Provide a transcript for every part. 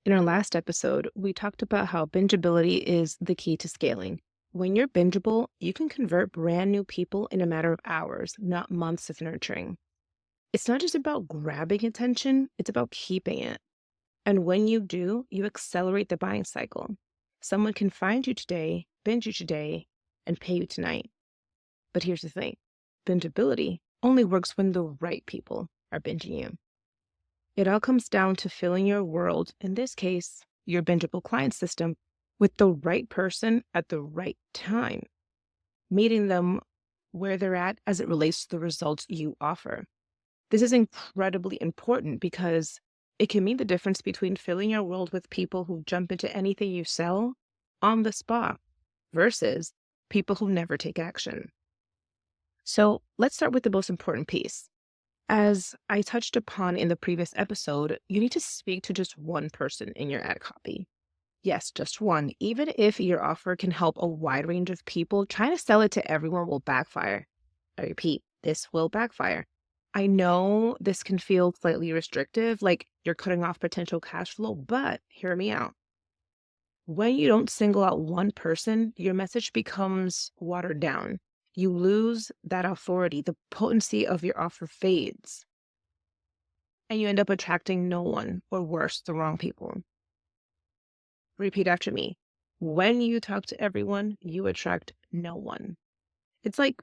In our last episode, we talked about how bingeability is the key to scaling. When you're bingeable, you can convert brand new people in a matter of hours, not months of nurturing. It's not just about grabbing attention, it's about keeping it. And when you do, you accelerate the buying cycle. Someone can find you today, binge you today, and pay you tonight. But here's the thing, bingeability only works when the right people are binging you. It all comes down to filling your world, in this case, your bingeable client system, with the right person at the right time, meeting them where they're at as it relates to the results you offer. This is incredibly important because it can mean the difference between filling your world with people who jump into anything you sell on the spot versus people who never take action. So let's start with the most important piece. As I touched upon in the previous episode, you need to speak to just one person in your ad copy. Yes, just one. Even if your offer can help a wide range of people, trying to sell it to everyone will backfire. I repeat, this will backfire. I know this can feel slightly restrictive, like you're cutting off potential cash flow, but hear me out. When you don't single out one person, your message becomes watered down. You lose that authority, the potency of your offer fades, and you end up attracting no one, or worse, the wrong people. Repeat after me. When you talk to everyone, you attract no one. It's like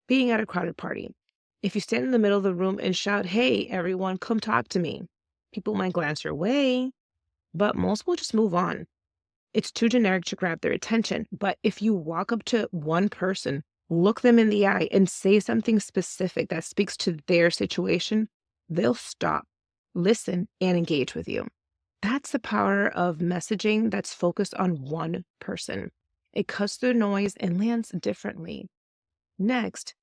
being at a crowded party. If you stand in the middle of the room and shout, "Hey, everyone, come talk to me," people might glance your way, but most will just move on. It's too generic to grab their attention. But if you walk up to one person, look them in the eye, and say something specific that speaks to their situation, they'll stop, listen, and engage with you. That's the power of messaging that's focused on one person. It cuts through noise and lands differently. Next,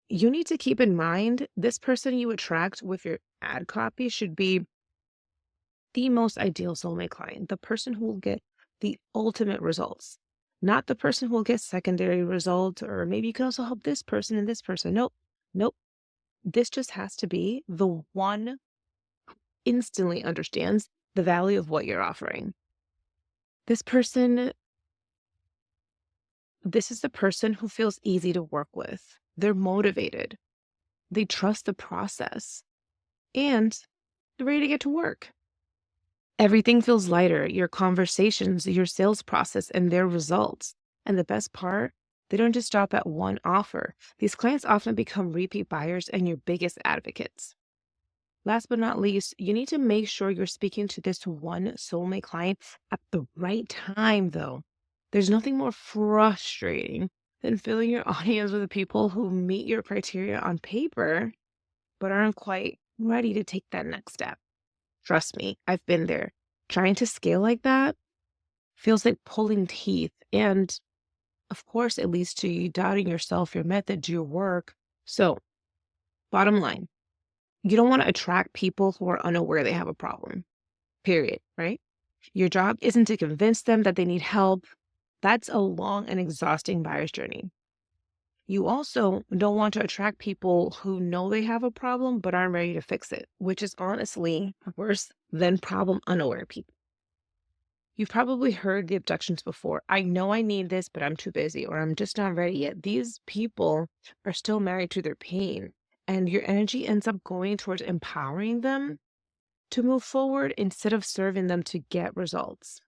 you need to keep in mind this person you attract with your ad copy should be the most ideal soulmate client, the person who will get the ultimate results, not the person who will get secondary results, or maybe you can also help this person and this person. Nope, nope. This just has to be the one who instantly understands the value of what you're offering. This is the person who feels easy to work with. They're motivated. They trust the process and they're ready to get to work. Everything feels lighter, your conversations, your sales process, and their results. And the best part, they don't just stop at one offer. These clients often become repeat buyers and your biggest advocates. Last but not least, you need to make sure you're speaking to this one soulmate client at the right time, though. There's nothing more frustrating than filling your audience with people who meet your criteria on paper, but aren't quite ready to take that next step. Trust me, I've been there. Trying to scale like that feels like pulling teeth. And of course, it leads to you doubting yourself, your methods, your work. So, bottom line, you don't want to attract people who are unaware they have a problem, period, right? Your job isn't to convince them that they need help. That's a long and exhausting buyer's journey. You also don't want to attract people who know they have a problem but aren't ready to fix it, which is honestly worse than problem unaware people. You've probably heard the objections before. I know I need this, but I'm too busy, or I'm just not ready yet. These people are still married to their pain, and your energy ends up going towards empowering them to move forward instead of serving them to get results.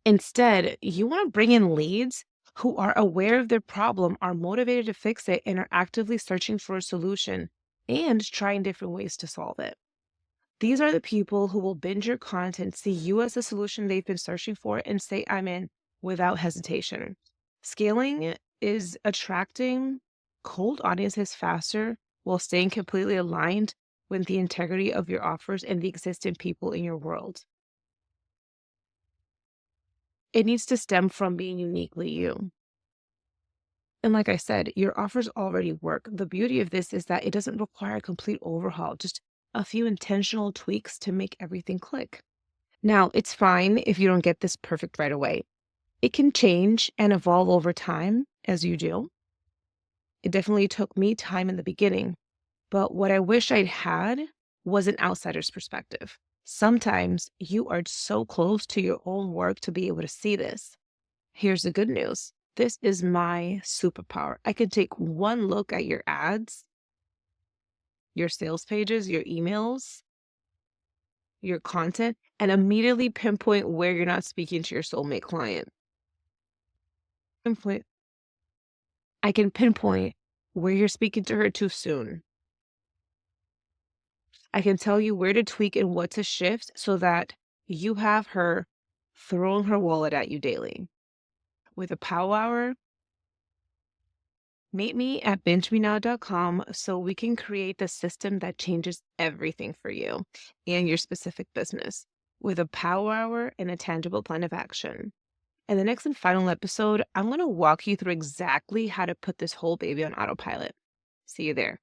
Instead, you want to bring in leads who are aware of their problem, are motivated to fix it, and are actively searching for a solution and trying different ways to solve it. These are the people who will binge your content, see you as the solution they've been searching for, and say, "I'm in," without hesitation. Scaling is attracting cold audiences faster while staying completely aligned with the integrity of your offers and the existing people in your world. It needs to stem from being uniquely you. And like I said, your offers already work. The beauty of this is that it doesn't require a complete overhaul, just a few intentional tweaks to make everything click. Now, it's fine if you don't get this perfect right away. It can change and evolve over time as you do. It definitely took me time in the beginning, but what I wish I'd had was an outsider's perspective. Sometimes you are so close to your own work to be able to see this. Here's the good news. This is my superpower. I can take one look at your ads, your sales pages, your emails, your content, and immediately pinpoint where you're not speaking to your soulmate client. Pinpoint, I can pinpoint where you're speaking to her too soon. I can tell you where to tweak and what to shift so that you have her throwing her wallet at you daily. With a Power Hour, meet me at bingemenow.com so we can create the system that changes everything for you and your specific business with a Power Hour and a tangible plan of action. In the next and final episode, I'm going to walk you through exactly how to put this whole baby on autopilot. See you there.